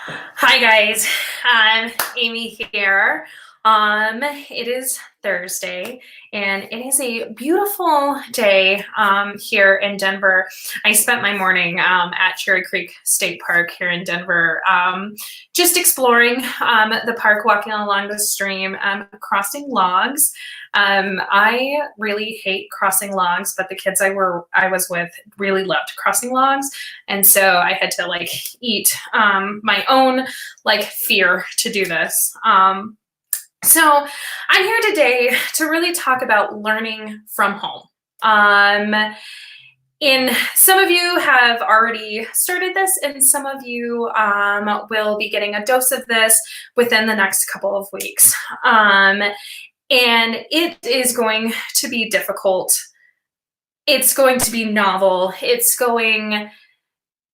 Hi guys, Amy here. It is Thursday and it is a beautiful day here in Denver. I spent my morning at Cherry Creek State Park here in Denver, just exploring the park, walking along the stream, crossing logs. I really hate crossing logs, but the kids I was with really loved crossing logs, and so I had to eat my own fear to do this. So I'm here today to really talk about learning from home. And some of you have already started this, and some of you will be getting a dose of this within the next couple of weeks. And it is going to be difficult. It's going to be novel. It's going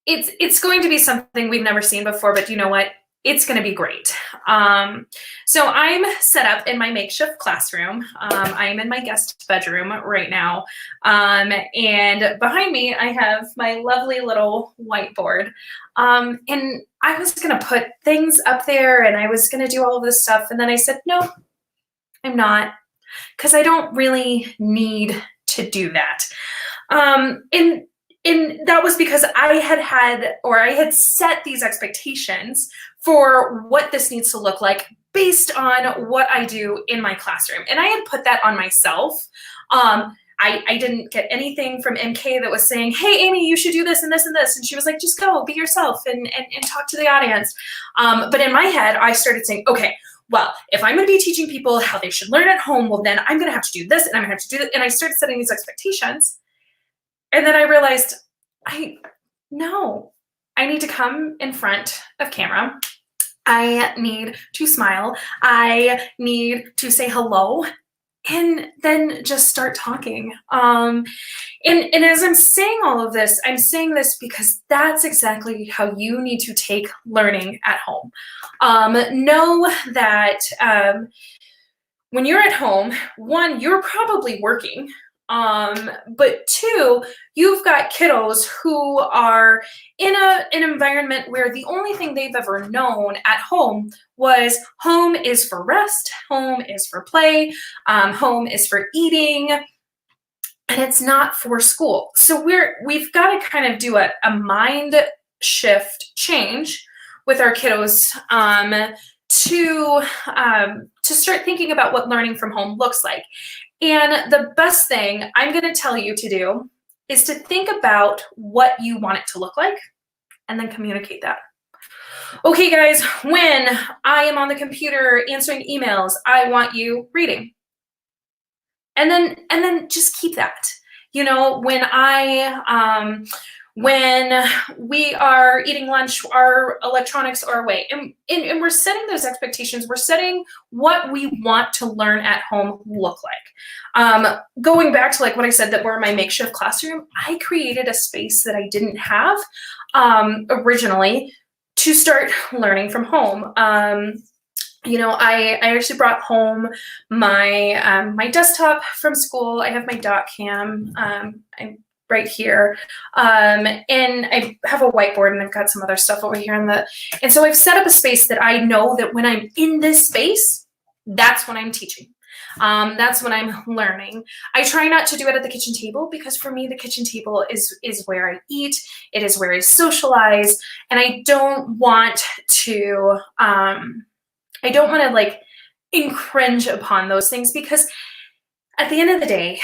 to be something we've never seen before, but you know what? It's going to be great. So I'm set up in my makeshift classroom. I'm in my guest bedroom right now. And behind me, I have my lovely little whiteboard. And I was going to put things up there and I was going to do all of this stuff. And then I said, no, I'm not, because I don't really need to do that. And that was because I had set these expectations for what this needs to look like based on what I do in my classroom. And I had put that on myself. I didn't get anything from MK that was saying, hey, Amy, you should do this and this and this. And she was like, just go, be yourself and talk to the audience. But in my head, I started saying, okay, well, if I'm going to be teaching people how they should learn at home, well, then I'm going to have to do this and I'm going to have to do that. And I started setting these expectations. And then I realized, I need to come in front of camera. I need to smile. I need to say hello and then just start talking. And as I'm saying all of this, I'm saying this because that's exactly how you need to take learning at home. Know that when you're at home, one, you're probably working. But two, you've got kiddos who are in an environment where the only thing they've ever known at home was home is for rest, home is for play, home is for eating, and it's not for school. So we've got to kind of do a mind shift change with our kiddos to start thinking about what learning from home looks like. And the best thing I'm going to tell you to do is to think about what you want it to look like and then communicate that. Okay, guys, when I am on the computer answering emails, I want you reading. And then just keep that. You know, when we are eating lunch, our electronics are away. And we're setting those expectations. We're setting what we want to learn at home look like. Going back to what I said, that we're in my makeshift classroom, I created a space that I didn't have originally to start learning from home. I actually brought home my desktop from school. I have my dot cam. I'm right here. And I have a whiteboard and I've got some other stuff over here and so I've set up a space that I know that when I'm in this space, that's when I'm teaching. That's when I'm learning. I try not to do it at the kitchen table because for me, the kitchen table is where I eat. It is where I socialize. And I don't want to infringe upon those things because at the end of the day,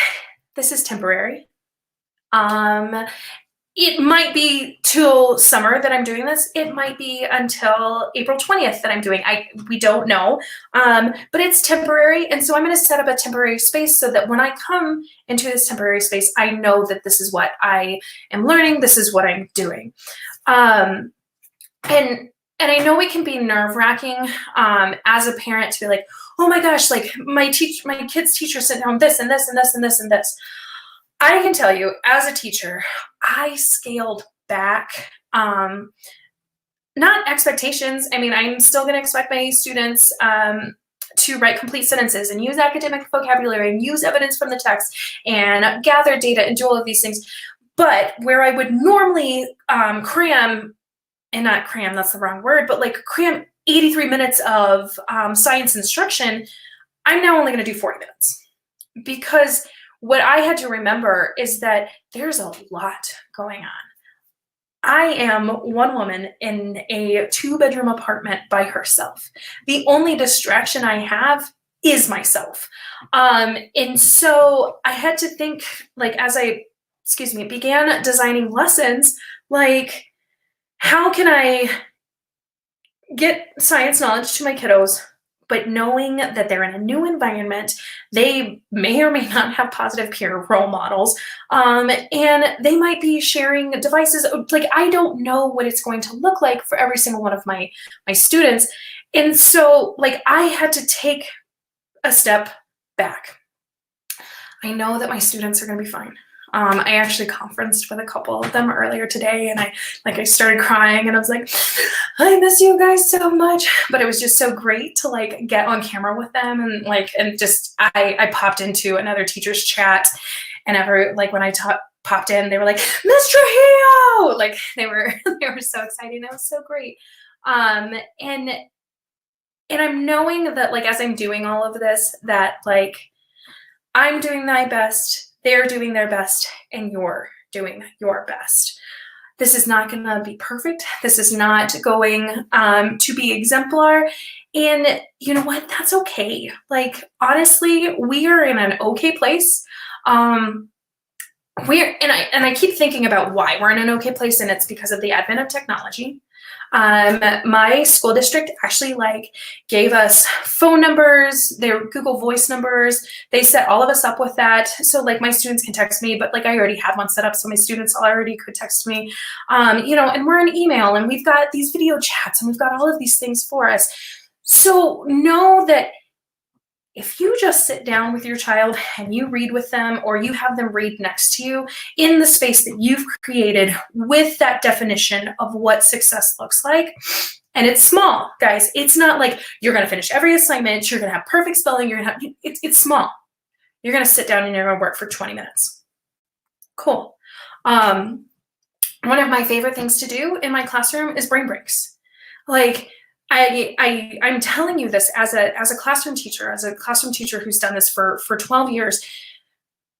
this is temporary. It might be till summer that I'm doing this. It might be until April 20th that I'm doing. We don't know, but it's temporary. And so I'm going to set up a temporary space so that when I come into this temporary space, I know that this is what I am learning. This is what I'm doing. And I know it can be nerve-wracking as a parent to be like, oh my gosh, my kid's teacher sent home this and this and this and this and this. I can tell you, as a teacher, I scaled back, not expectations. I mean, I'm still going to expect my students to write complete sentences and use academic vocabulary and use evidence from the text and gather data and do all of these things. But where I would normally cram and not cram, that's the wrong word, but like cram 83 minutes of science instruction, I'm now only going to do 40 minutes. Because what I had to remember is that there's a lot going on. I am one woman in a 2-bedroom apartment by herself. The only distraction I have is myself. And so I had to think, like, as I, began designing lessons, like, how can I get science knowledge to my kiddos, but knowing that they're in a new environment, they may or may not have positive peer role models, and they might be sharing devices. Like, I don't know what it's going to look like for every single one of my students. And so, like, I had to take a step back. I know that my students are going to be fine. I actually conferenced with a couple of them earlier today, and I started crying, and I was like, I miss you guys so much. But it was just so great to like get on camera with them, and I popped into another teacher's chat, and when I popped in, they were like, Miss Trujillo! Like they were so excited, and it was so great. And I'm knowing that, like, as I'm doing all of this, that like I'm doing my best, they're doing their best, and you're doing your best. This is not going to be perfect. This is not going to be exemplar. And you know what? That's okay. Like, honestly, we are in an okay place. I keep thinking about why we're in an okay place, and it's because of the advent of technology. My school district actually like gave us phone numbers, their Google Voice numbers. They set all of us up with that. So like my students can text me, but like I already had one set up, so my students already could text me. And we're in email, and we've got these video chats, and we've got all of these things for us. So know that if you just sit down with your child and you read with them, or you have them read next to you in the space that you've created with that definition of what success looks like, and it's small, guys. It's not like you're going to finish every assignment, you're going to have perfect spelling, it's small. You're going to sit down and you're going to work for 20 minutes. Cool. One of my favorite things to do in my classroom is brain breaks. Like, I'm telling you this as a classroom teacher, who's done this for 12 years.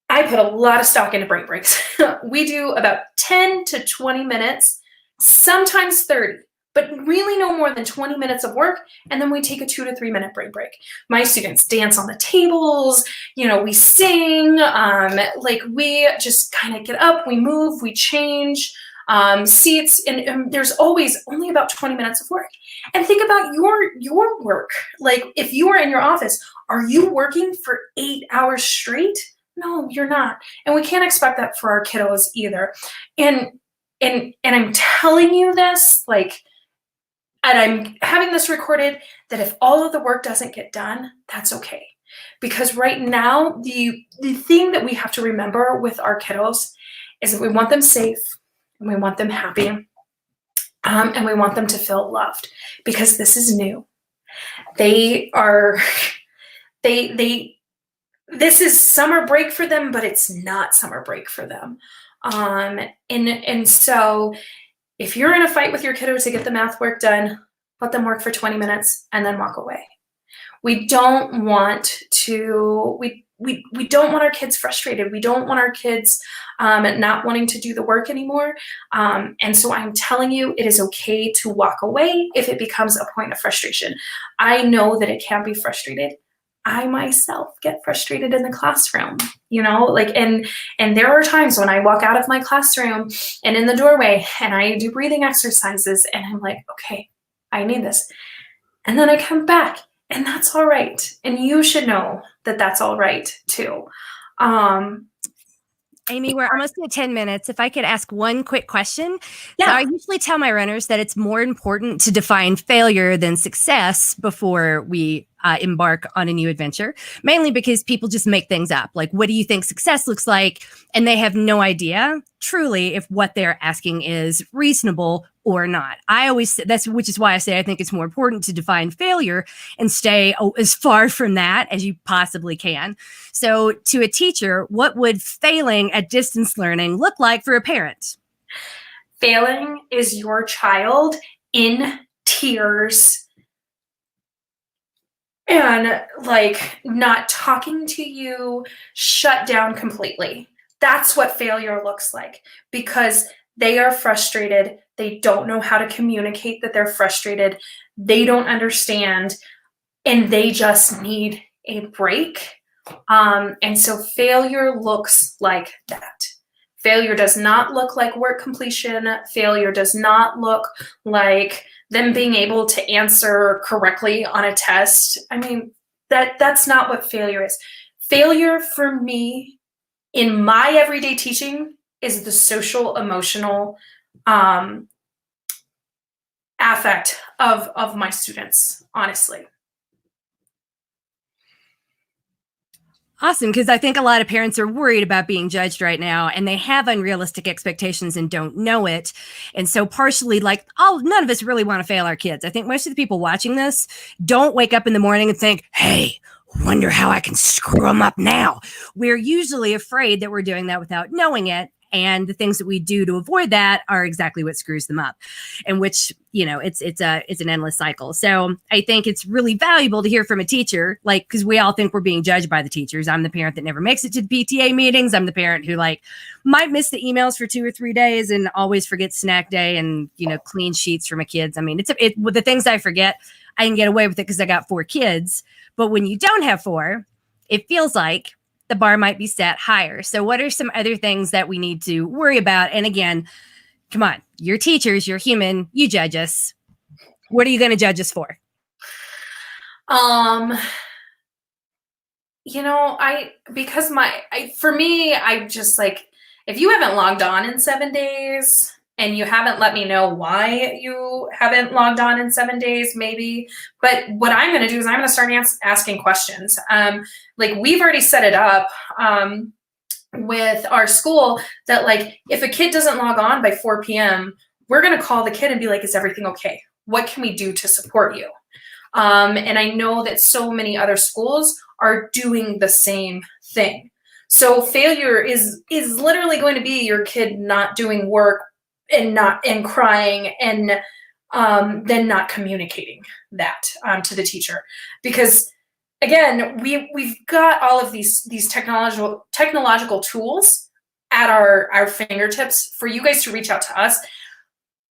I put a lot of stock into brain breaks. We do about 10 to 20 minutes, sometimes 30, but really no more than 20 minutes of work. And then we take a 2 to 3 minute brain break. My students dance on the tables, we sing, we just kind of get up, we move, we change seats, and there's always only about 20 minutes of work. And think about your work. Like, if you are in your office, are you working for 8 hours straight? No, you're not. And we can't expect that for our kiddos either. And I'm telling you this, like, and I'm having this recorded, that if all of the work doesn't get done, that's okay. Because right now, the thing that we have to remember with our kiddos is that we want them safe, and we want them happy, and we want them to feel loved, because this is new. This is summer break for them, but it's not summer break for them. And so if you're in a fight with your kiddo to get the math work done, let them work for 20 minutes and then walk away. We don't want our kids frustrated. We don't want our kids not wanting to do the work anymore. And so I'm telling you, it is okay to walk away if it becomes a point of frustration. I know that it can be frustrated. I myself get frustrated in the classroom, and there are times when I walk out of my classroom and in the doorway and I do breathing exercises, and I'm like, okay, I need this. And then I come back, and that's all right. And you should know that that's all right too. Amy, we're almost at 10 minutes. If I could ask one quick question. Yeah. So I usually tell my runners that it's more important to define failure than success before we embark on a new adventure, mainly because people just make things up. Like, what do you think success looks like? And they have no idea truly if what they're asking is reasonable or not. Which is why I say I think it's more important to define failure and stay as far from that as you possibly can. So to a teacher, what would failing at distance learning look like for a parent? failing is your child in tears and like not talking to you, shut down completely. That's what failure looks like, because they are frustrated. They don't know how to communicate that they're frustrated. They don't understand, and they just need a break. And so failure looks like that. Failure does not look like work completion. Failure does not look like them being able to answer correctly on a test. I mean, that's not what failure is. Failure for me in my everyday teaching is the social emotional affect of my students, honestly. Awesome, because I think a lot of parents are worried about being judged right now, and they have unrealistic expectations and don't know it. And so partially like, oh, none of us really want to fail our kids. I think most of the people watching this don't wake up in the morning and think, hey, wonder how I can screw them up now. We're usually afraid that we're doing that without knowing it. And the things that we do to avoid that are exactly what screws them up, and which, you know, it's an endless cycle. So I think it's really valuable to hear from a teacher, like, because we all think we're being judged by the teachers. I'm the parent that never makes it to the PTA meetings. I'm the parent who like might miss the emails for 2 or 3 days and always forgets snack day and, you know, clean sheets for my kids. I mean, with the things I forget, I can get away with it because I got 4 kids. But when you don't have 4, it feels like the bar might be set higher. So what are some other things that we need to worry about? And again, come on, you're teachers, you're human, you judge us. What are you going to judge us for? You know, for me, I just like, if you haven't logged on in 7 days and you haven't let me know why you haven't logged on in 7 days, maybe, but what I'm going to do is I'm going to start asking questions. Like we've already set it up, with our school that like, if a kid doesn't log on by 4 p.m., we're going to call the kid and be like, is everything okay? What can we do to support you? And I know that so many other schools are doing the same thing. So failure is literally going to be your kid not doing work and crying and then not communicating that to the teacher. Because again, we've got all of these technological tools at our fingertips for you guys to reach out to us.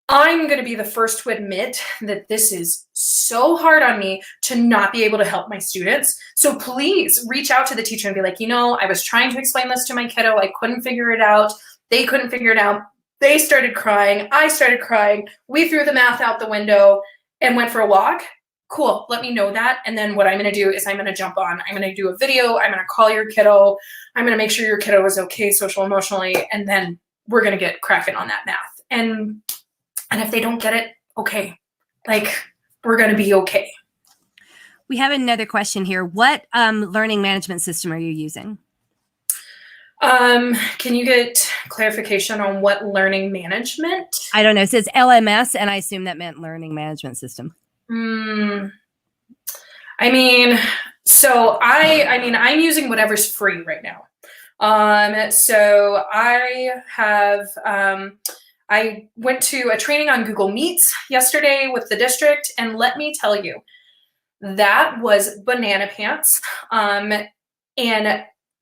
I'm going to be the first to admit that this is so hard on me to not be able to help my students. So please reach out to the teacher and be like, you know, I was trying to explain this to my kiddo. I couldn't figure it out. They couldn't figure it out. They started crying. I started crying. We threw the math out the window and went for a walk. Cool. Let me know that. And then what I'm going to do is I'm going to jump on. I'm going to do a video. I'm going to call your kiddo. I'm going to make sure your kiddo is okay social emotionally. And then we're going to get cracking on that math. And if they don't get it, okay, like we're going to be okay. We have another question here. What learning management system are you using? Can you get clarification on what learning management? I don't know. It says LMS, and I assume that meant learning management system. I mean, so I'm using whatever's free right now. So I have, I went to a training on Google Meets yesterday with the district, and let me tell you, that was banana pants. And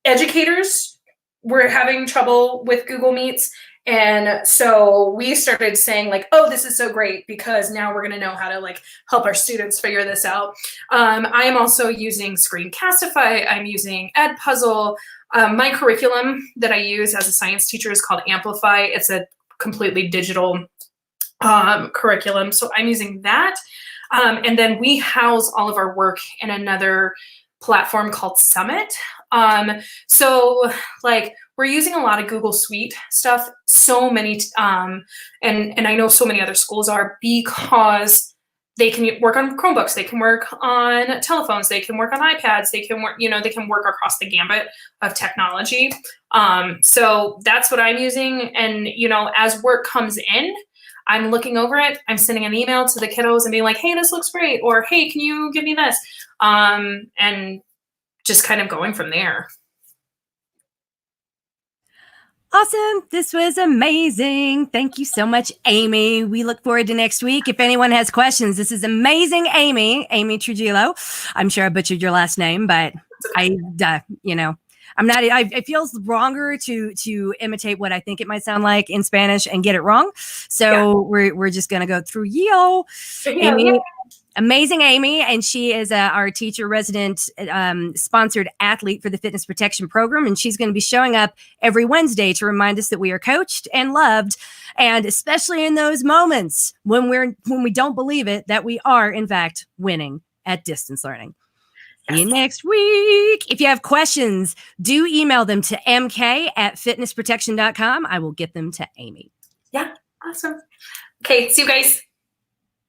educators were having trouble with Google Meets. And so we started saying like, oh, this is so great because now we're going to know how to like help our students figure this out. I am also using Screencastify. I'm using Edpuzzle. My curriculum that I use as a science teacher is called Amplify. It's a completely digital curriculum. So I'm using that. And then we house all of our work in another platform called Summit. So like we're using a lot of Google Suite stuff, so many, and I know so many other schools are, because they can work on Chromebooks, they can work on telephones, they can work on iPads, they can work, they can work across the gambit of technology. So that's what I'm using. And, as work comes in, I'm looking over it, I'm sending an email to the kiddos and being like, hey, this looks great. Or, hey, can you give me this? And just kind of going from there. Awesome. This was amazing. Thank you so much, Amy. We look forward to next week. If anyone has questions, this is amazing, Amy Trujillo. I'm sure I butchered your last name, but I'm not. It feels wronger to imitate what I think it might sound like in Spanish and get it wrong. So we're just gonna go through Trujillo. Amy, amazing Amy, and she is our teacher resident sponsored athlete for the fitness protection program, and she's going to be showing up every Wednesday to remind us that we are coached and loved, and especially in those moments when we don't believe it, that we are in fact winning at distance learning. See you next week. If you have questions, do email them to mk@fitnessprotection.com. I will get them to Amy. Yeah, awesome. Okay, see you guys.